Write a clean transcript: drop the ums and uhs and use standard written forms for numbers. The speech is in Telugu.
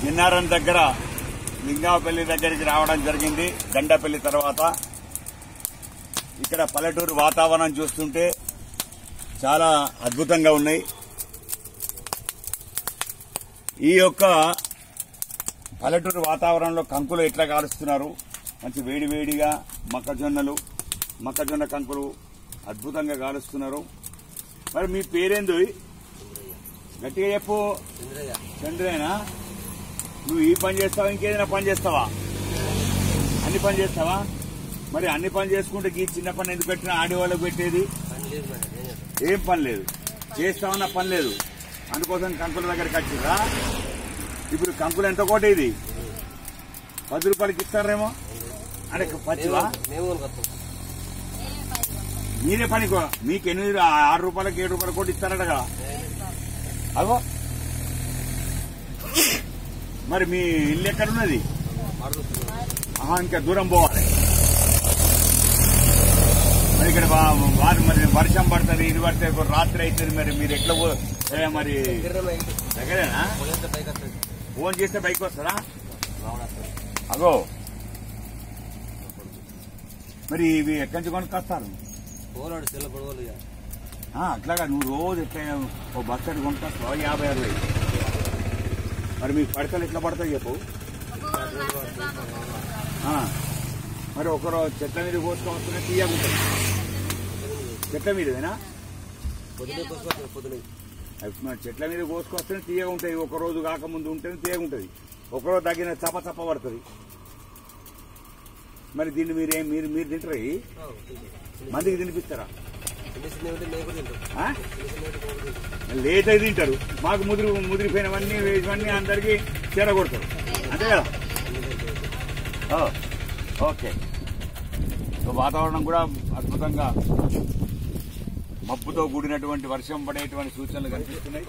జిన్నారం దగ్గర లింగాపల్లి దగ్గరికి రావడం జరిగింది. దండపల్లి తర్వాత ఇక్కడ పల్లెటూరు వాతావరణం చూస్తుంటే చాలా అద్భుతంగా ఉన్నాయి. ఈ యొక్క పల్లెటూరు వాతావరణంలో కంకులు ఎట్లా కాలుస్తున్నారు, మంచి వేడి వేడిగా మొక్కజొన్న కంకులు అద్భుతంగా కాలుస్తున్నారు. మరి మీ పేరేందు? గట్టిగా చెప్పు. చంద్రేనా? నువ్వు ఈ పని చేస్తావా, ఇంకేదైనా పని చేస్తావా? అన్ని పని చేస్తావా? మరి అన్ని పని చేసుకుంటే ఈ చిన్న పని ఎందుకు పెట్టినా ఆడేవాళ్ళకు పెట్టేది? ఏం పని లేదు, చేస్తామన్న పని లేదు. అందుకోసం కంకుల దగ్గరికి వచ్చిరా. ఇప్పుడు కంకులు ఎంత కోట? ఇది 10 రూపాయలకి ఇస్తారేమో. అంటే పచ్చివా? మీరే పని మీకు 6 రూపాయలకి 7 రూపాయల కోటి ఇస్తారట కదా. అగో మరి మీ ఇల్లు ఎక్కడున్నది? ఇంకా దూరం పోవాలి. మరి ఇక్కడ మరి వర్షం పడుతుంది, ఇది పడితే రాత్రి అవుతుంది. మరి మీరు ఎట్లా మరి దగ్గరేనా? ఫోన్ చేస్తే బైక్ వస్తుందా? అగో మరి ఇవి ఎక్కడి నుంచి కొనుక్కొస్తారు? అట్లాగా నువ్వు రోజు ఎట్లా ఓ బస్సు కొనుక్కొస్తావు 50-60. మరి మీకు పడకలు ఎట్లా పడతాయి చెప్పు. మరి ఒకరు చెట్ల మీద కోసుకొని వస్తున్నా తీయకుంటుంది. చెట్ల మీదనా? చెట్ల మీద కోసుకొస్తేనే తీయగా ఉంటాయి. ఒక రోజు కాకముందు ఉంటేనే తీయగా ఉంటుంది. ఒకరోజు తగ్గిన చప్ప పడుతుంది. మరి దీన్ని మీరు తింటారా? మందికి తినిపిస్తారా? లేట్ అయితే తింటారు. మాకు ముదిరిపోయినవన్నీ అందరికీ చేరగొడతారు, అంతే కదా. ఓకే. వాతావరణం కూడా అద్భుతంగా మబ్బుతో కూడినటువంటి వర్షం పడేటువంటి సూచనలు కనిపిస్తున్నాయి.